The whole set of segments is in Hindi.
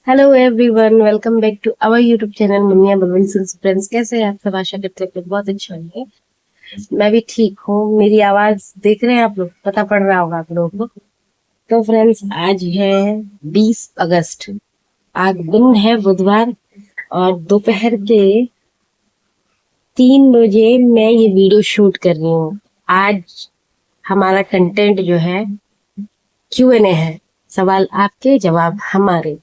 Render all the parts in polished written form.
Hello everyone, welcome back to our YouTube channel मुनिया बलवन सिंस फ्रेंड्स। कैसे हैं आप सब? आशा करते हैं कि बहुत अच्छे होंगे। मैं भी ठीक हूँ। मेरी आवाज देख रहे हैं आप लोग? पता पड़ रहा होगा आप लोगों को। तो फ्रेंड्स, आज है 20 अगस्त। आज दिन है बुधवार और दोपहर के 3 बजे मैं ये वीडियो शूट कर रही हूँ। आज हमारा कंटेंट जो है Q&A है। सवाल आपके, जवाब हमारे।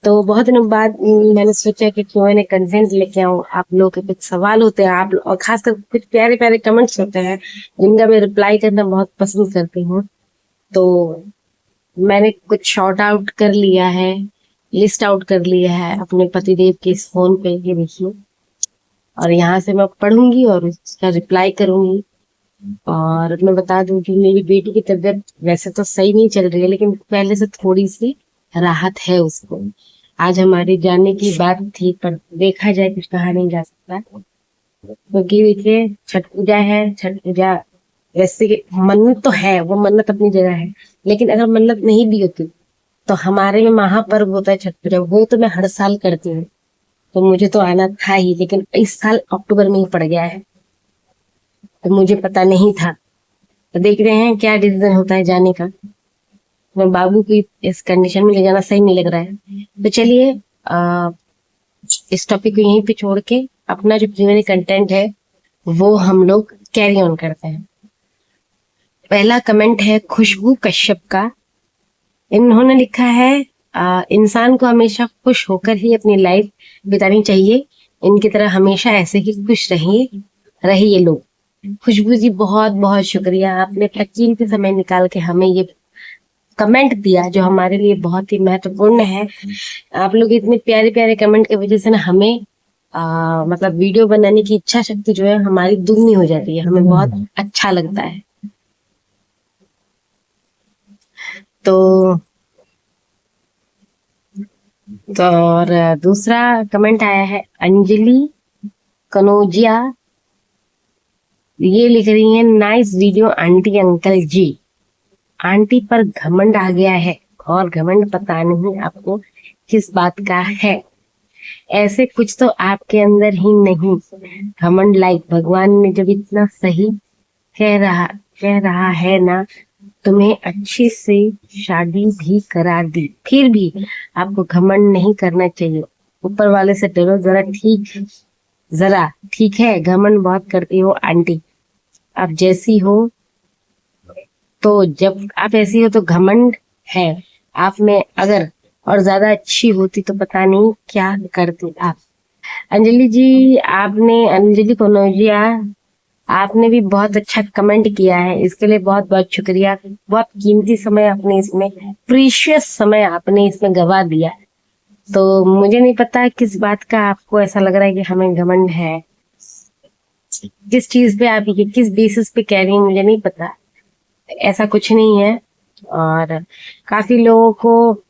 तो बहुत दिनों बाद मैंने सोचा कि क्यों इन्हें कंटेंट लेके आऊं। आप लोगों के कुछ सवाल होते हैं, आप और खासकर कुछ प्यारे प्यारे कमेंट्स होते हैं जिनका मैं रिप्लाई करना बहुत पसंद करती हूँ। तो मैंने कुछ शॉर्ट आउट कर लिया है, लिस्ट आउट कर लिया है अपने पतिदेव के इस फोन पे, ये देखिए। और यहाँ से मैं पढ़ूंगी और उसका रिप्लाई करूंगी। और मैं बता दूं कि मेरी बेटी की तबीयत वैसे तो सही नहीं चल रही है, लेकिन पहले से थोड़ी सी राहत है उसको। आज हमारी जाने की बात थी, पर देखा जाए कुछ कहा नहीं जा सकता, क्योंकि देखिए छठ पूजा है। छठ पूजा वैसे मन्नत तो है, वो मन्नत अपनी जगह है, लेकिन अगर मन्नत नहीं भी होती तो हमारे में महापर्व होता है छठ पूजा। वो तो मैं हर साल करती हूँ, तो मुझे तो आना था ही, लेकिन इस साल अक्टूबर में ही पड़ गया है, तो मुझे पता नहीं था। तो देख रहे हैं क्या डिसीजन होता है जाने का। मैं बाबू की इस कंडीशन में ले जाना सही नहीं लग रहा है। तो चलिए इस टॉपिक को यहीं पे छोड़ के अपना जो प्रीमियरी कंटेंट है वो हम लोग कैरी ऑन करते हैं। पहला कमेंट है खुशबू कश्यप का। इन्होंने लिखा है इंसान को हमेशा खुश होकर ही अपनी लाइफ बितानी चाहिए। इनकी तरह हमेशा ऐसे ही खुश रहिए लोग। खुशबू जी, बहुत बहुत शुक्रिया, आपने अपना कीमती समय निकाल के हमें ये कमेंट दिया जो हमारे लिए बहुत ही महत्वपूर्ण है। आप लोग इतने प्यारे प्यारे कमेंट की वजह से ना हमें मतलब वीडियो बनाने की इच्छा शक्ति जो है हमारी दुगनी हो जाती है, हमें बहुत अच्छा लगता है। तो और दूसरा कमेंट आया है अंजलि कनौजिया। ये लिख रही है, नाइस वीडियो आंटी अंकल जी। आंटी पर घमंड आ गया है, और घमंड पता नहीं आपको किस बात का है। ऐसे कुछ तो आपके अंदर ही नहीं। घमंड लाइक भगवान ने जब इतना सही कह रहा कह रहा है ना, तुम्हें अच्छी से शादी भी करा दी, फिर भी आपको घमंड नहीं करना चाहिए। ऊपर वाले से डरो जरा ठीक है। घमंड बहुत करती हो आंटी, आप जैसी हो। तो जब आप ऐसी हो तो घमंड है आप में। अगर और ज्यादा अच्छी होती तो पता नहीं क्या करती आप। अंजलि जी, आपने, अंजलि कनौजिया, आपने भी बहुत अच्छा कमेंट किया है, इसके लिए बहुत बहुत शुक्रिया। बहुत कीमती समय आपने इसमें, प्रीशियस समय आपने इसमें गवा दिया। तो मुझे नहीं पता किस बात का आपको ऐसा लग रहा है कि हमें घमंड है, किस चीज पे आप ये किस बेसिस पे कह रही हैं, मुझे नहीं पता। ऐसा कुछ नहीं है। और काफी लोगों को,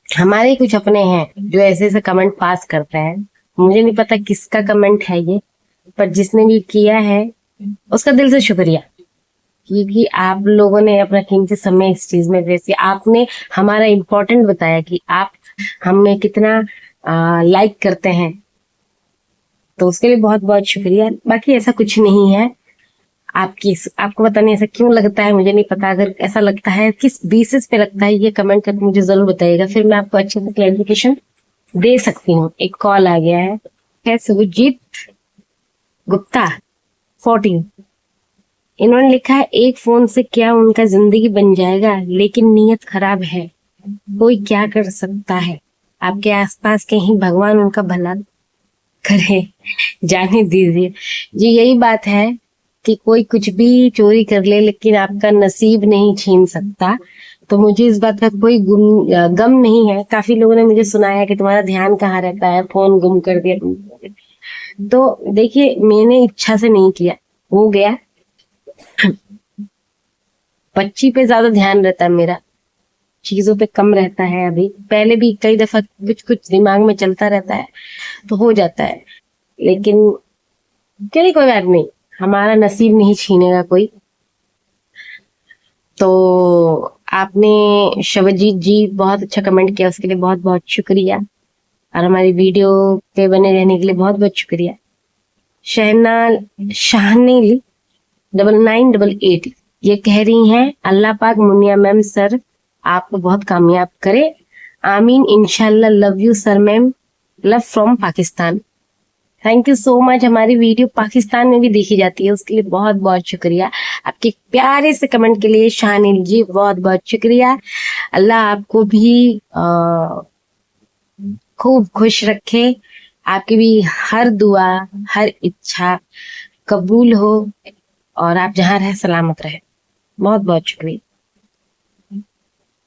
हमारे कुछ अपने हैं जो ऐसे ऐसे कमेंट पास करते हैं। मुझे नहीं पता किसका कमेंट है ये, पर जिसने भी किया है उसका दिल से शुक्रिया, क्योंकि आप लोगों ने अपना कीमती समय इस चीज में वेस्ट किया। आपने हमारा इम्पोर्टेंट बताया कि आप हमें कितना लाइक करते हैं, तो उसके लिए बहुत बहुत शुक्रिया। बाकी ऐसा कुछ नहीं है। आपको पता नहीं ऐसा क्यों लगता है, मुझे नहीं पता। अगर ऐसा लगता है, किस बेसिस पे लगता है, ये कमेंट करके मुझे जरूर बताइएगा, फिर मैं आपको अच्छे से क्लैरिफिकेशन दे सकती हूँ। एक कॉल आ गया है सुजीत गुप्ता 14। इन्होंने लिखा है, एक फोन से क्या उनका जिंदगी बन जाएगा, लेकिन नीयत खराब है, कोई क्या कर सकता है। आपके आसपास कहीं भगवान उनका भला करे, जाने दीजिए। जी, यही बात है कि कोई कुछ भी चोरी कर ले, लेकिन आपका नसीब नहीं छीन सकता। तो मुझे इस बात का कोई गम नहीं है। काफी लोगों ने मुझे सुनाया कि तुम्हारा ध्यान कहाँ रहता है, फोन गुम कर दिया। तो देखिए, मैंने इच्छा से नहीं किया, हो गया। बच्ची पे ज्यादा ध्यान रहता है मेरा, चीजों पे कम रहता है। अभी पहले भी कई दफा कुछ कुछ दिमाग में चलता रहता है तो हो जाता है, लेकिन चलिए कोई बात नहीं, हमारा नसीब नहीं छीनेगा कोई। तो आपने शबजीत जी बहुत अच्छा कमेंट किया, उसके लिए बहुत बहुत शुक्रिया। और हमारी वीडियो पे बने रहने के लिए बहुत बहुत शुक्रिया। शहना शाहनील 9988 ये कह रही हैं, अल्लाह पाक मुनिया मैम सर आपको बहुत कामयाब करे, आमीन इंशाल्लाह। Love you sir ma'am, love from Pakistan. Thank you so much. हमारी वीडियो पाकिस्तान में भी देखी जाती है, उसके लिए बहुत बहुत शुक्रिया। आपके प्यारे से कमेंट के लिए शाहनील जी बहुत बहुत शुक्रिया। अल्लाह आपको भी खूब खुश रखे, आपकी भी हर दुआ हर इच्छा कबूल हो और आप जहां रहे सलामत रहे। बहुत बहुत शुक्रिया।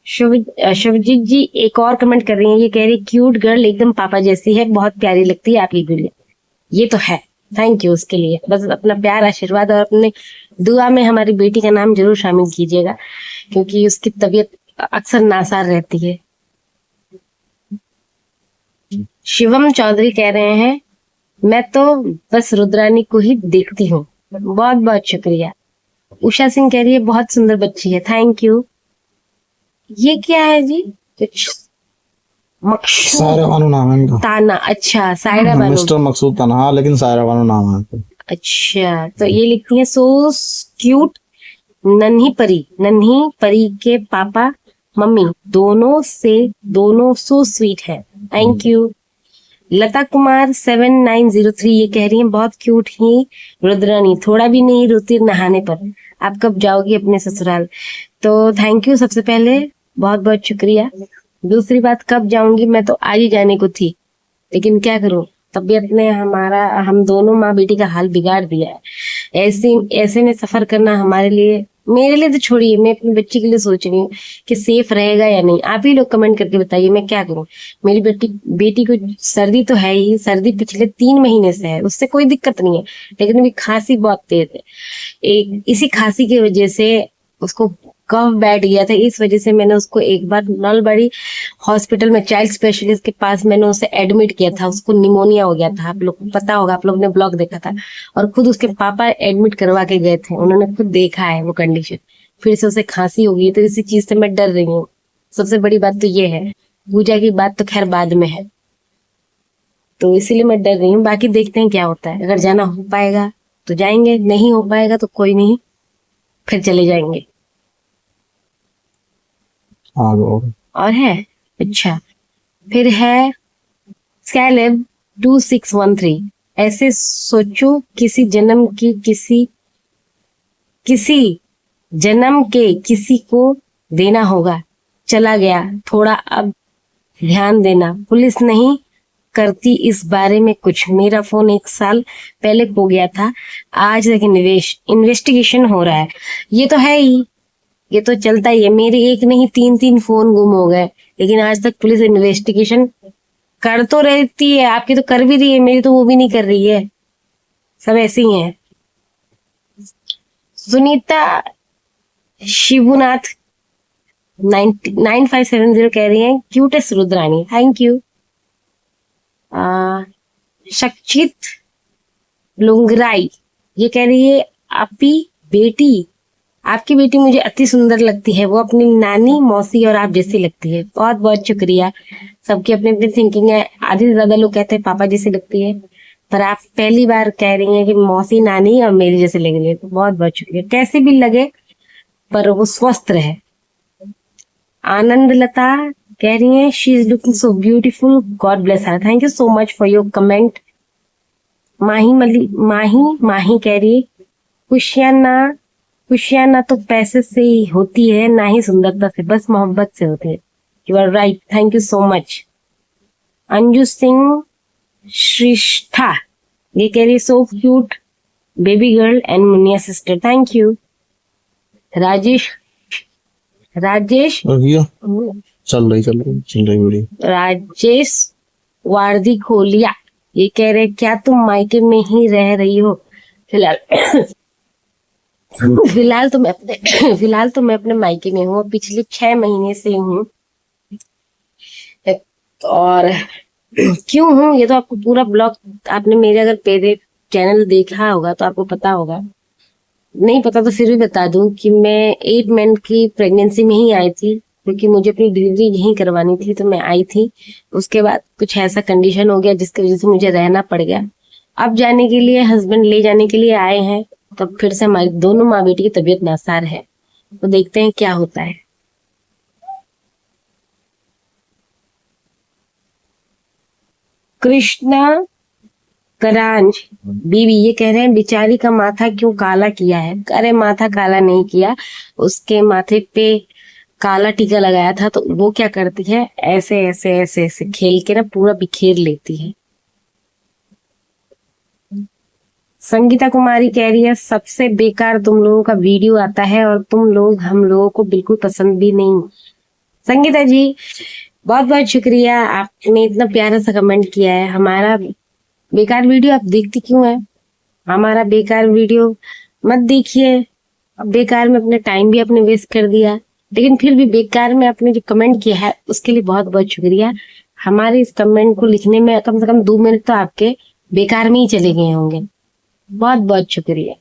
शुभजीत जी एक और कमेंट कर रही हैं, ये कह रही क्यूट गर्ल एकदम पापा जैसी है, बहुत प्यारी लगती है आपकी गुड़िया। ये तो है, थैंक यू उसके लिए। बस अपना प्यार आशीर्वाद और अपने दुआ में हमारी बेटी का नाम जरूर शामिल कीजिएगा, क्योंकि उसकी तबीयत अक्सर नासार रहती है। शिवम चौधरी कह रहे हैं, मैं तो बस रुद्रानी को ही देखती हूँ। बहुत बहुत शुक्रिया। उषा सिंह कह रही है बहुत सुंदर बच्ची है, थैंक यू। ये क्या है जी? सायरा बानो नाम है इनका। ताना, अच्छा सायरा बानो। मिस्टर मकसूद तनहा, लेकिन सायरा बानो नाम है इनका। अच्छा, तो ये लिखती है सो क्यूट, नन्ही परी के पापा मम्मी दोनों सो स्वीट है, थैंक यू। लता कुमार 7903 ये कह रही हैं, बहुत क्यूट ही रुद्रानी, थोड़ा भी नहीं रोती नहाने पर, आप कब जाओगी अपने ससुराल? तो थैंक यू सबसे पहले, बहुत बहुत शुक्रिया। दूसरी बात, कब जाऊंगी, मैं तो आज ही जाने को थी, लेकिन क्या करूं, तबीयत ने हम दोनों माँ बेटी का हाल बिगाड़ दिया है। ऐसे में सफर करना हमारे लिए, मेरे लिए तो छोड़िए, मैं अपनी बच्ची के लिए सोच रही हूँ कि सेफ रहेगा या नहीं। आप ही लोग कमेंट करके बताइए, मैं क्या करूं। मेरी बेटी को सर्दी तो है ही, सर्दी पिछले 3 महीने से है, उससे कोई दिक्कत नहीं है, लेकिन अभी खांसी बहुत तेज है। इसी खांसी की वजह से उसको कफ बैठ गया था, इस वजह से मैंने उसको एक बार नलबड़ी हॉस्पिटल में चाइल्ड स्पेशलिस्ट के पास मैंने उसे एडमिट किया था। उसको निमोनिया हो गया था, आप लोग को पता होगा, आप लोग ने ब्लॉग देखा था। और खुद उसके पापा एडमिट करवा के गए थे, उन्होंने खुद देखा है वो कंडीशन। फिर से उसे खांसी हो गई, तो इसी चीज से मैं डर रही हूँ। सबसे बड़ी बात तो ये है, पूजा की बात तो खैर बाद में है, तो इसीलिए मैं डर रही हूँ। बाकी देखते हैं क्या होता है, अगर जाना हो पाएगा तो जाएंगे, नहीं हो पाएगा तो कोई नहीं, फिर चले जाएंगे। और है, अच्छा, फिर है स्कैलेब 2613, ऐसे सोचो किसी जन्म की किसी जन्म के किसी को देना होगा, चला गया थोड़ा अब ध्यान देना, पुलिस नहीं करती इस बारे में कुछ, मेरा फोन 1 साल पहले खो गया था, आज तक इन्वेस्टिगेशन हो रहा है। ये तो है ही, ये तो चलता ही है, मेरे एक नहीं 3 फोन गुम हो गए, लेकिन आज तक पुलिस इन्वेस्टिगेशन कर तो रहती है। आपकी तो कर भी रही है, मेरी तो वो भी नहीं कर रही है, सब ऐसे ही है। सुनीता शिवुनाथ 9570 कह रही हैं, क्यूटेस्ट रुद्रानी, थैंक यू। शक्षित लुंगराई ये कह रही है, आपकी बेटी मुझे अति सुंदर लगती है, वो अपनी नानी मौसी और आप जैसी लगती है। बहुत बहुत शुक्रिया। सबकी अपनी अपनी थिंकिंग है, आधे से ज्यादा लोग कहते हैं पापा जैसी लगती है, पर आप पहली बार कह रही हैं कि मौसी नानी और मेरी जैसी लग रही है, तो बहुत बहुत शुक्रिया। कैसे भी लगे पर वो स्वस्थ रहे। आनंद लता कह रही हैं, she is looking so beautiful, god bless her, thank you so much for your comment. Mahi कह रही है, खुशियां ना तो पैसे से ही होती है, ना ही सुंदरता से, बस मोहब्बत से होती है। You are right, thank you so much. Anju Singh Shrestha ये कह रही, so cute baby girl and Muniya sister, thank you. Rajesh चल रही वीडियो। राजेश वारदी खोलिया ये कह रहे, क्या तुम मायके में ही रह रही हो फिलहाल? फिलहाल तो मैं अपने मायके में हूँ, पिछले 6 महीने से हूँ। और क्यों हूँ ये तो आपको पूरा ब्लॉग, आपने मेरे अगर पेज चैनल देखा होगा तो आपको पता होगा। नहीं पता तो फिर भी बता दूं कि मैं 8 मंथ की प्रेगनेंसी में ही आई थी, क्योंकि मुझे अपनी डिलीवरी यहीं करवानी थी, तो मैं आई थी। उसके बाद कुछ ऐसा कंडीशन हो गया जिसकी वजह से मुझे रहना पड़ गया। अब जाने के लिए हस्बैंड ले जाने के लिए आए हैं, तब फिर से हमारी दोनों माँ बेटी की तबीयत नासार है, तो देखते हैं क्या होता है। कृष्णा करांज बीवी ये कह रहे हैं बेचारी का माथा क्यों काला किया है। अरे माथा काला नहीं किया, उसके माथे पे काला टीका लगाया था, तो वो क्या करती है, ऐसे ऐसे ऐसे ऐसे खेल के ना पूरा बिखेर लेती है। संगीता कुमारी कह रही है सबसे बेकार तुम लोगों का वीडियो आता है और तुम लोग हम लोगों को बिल्कुल पसंद भी नहीं। संगीता जी बहुत बहुत शुक्रिया, आपने इतना प्यारा सा कमेंट किया है। हमारा बेकार वीडियो आप देखती क्यों है? हमारा बेकार वीडियो मत देखिए। बेकार में अपने टाइम भी आपने वेस्ट कर दिया, लेकिन फिर भी बेकार में आपने जो कमेंट किया है उसके लिए बहुत बहुत शुक्रिया। हमारे इस कमेंट को लिखने में कम से कम 2 मिनट तो आपके बेकार में ही चले गए होंगे। बहुत बहुत शुक्रिया।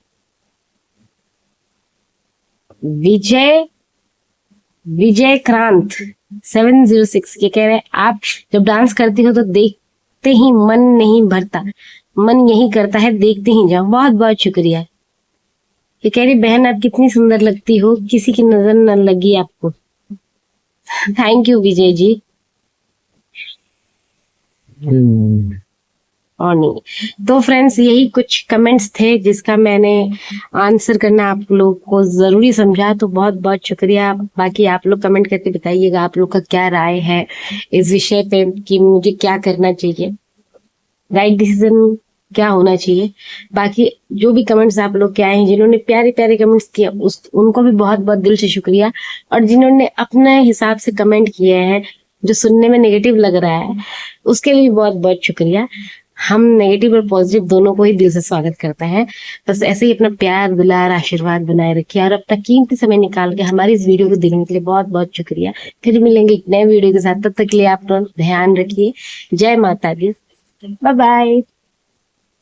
विजय क्रांत 706 ये कह रहे हैं आप जब डांस करती हो तो देखते ही मन नहीं भरता, मन यही करता है देखते ही जाओ। बहुत बहुत शुक्रिया। ये कह रही बहन आप कितनी सुंदर लगती हो, किसी की नजर न लगी आपको। Thank you Vijay ji. और नहीं तो फ्रेंड्स यही कुछ कमेंट्स थे जिसका मैंने आंसर करना आप लोग को जरूरी समझा, तो बहुत बहुत शुक्रिया। बाकी आप लोग कमेंट करके बताइएगा आप लोग का क्या राय है इस विषय पे कि मुझे क्या करना चाहिए, राइट डिसीजन क्या होना चाहिए। बाकी जो भी कमेंट्स आप लोग के आए हैं, जिन्होंने प्यारे प्यारे कमेंट्स किए उनको भी बहुत बहुत दिल से शुक्रिया, और जिन्होंने अपने हिसाब से कमेंट किए हैं जो सुनने में नेगेटिव लग रहा है उसके लिए भी बहुत बहुत शुक्रिया। हम नेगेटिव और पॉजिटिव दोनों को ही दिल से स्वागत करते हैं। बस ऐसे ही अपना प्यार दुलार आशीर्वाद बनाए रखिए और अपना कीमती समय निकाल के हमारी इस वीडियो को देखने के लिए बहुत बहुत शुक्रिया। फिर मिलेंगे एक नए वीडियो के साथ, तब तक के लिए आप लोग ध्यान रखिए। जय माता दी, बाय बाय।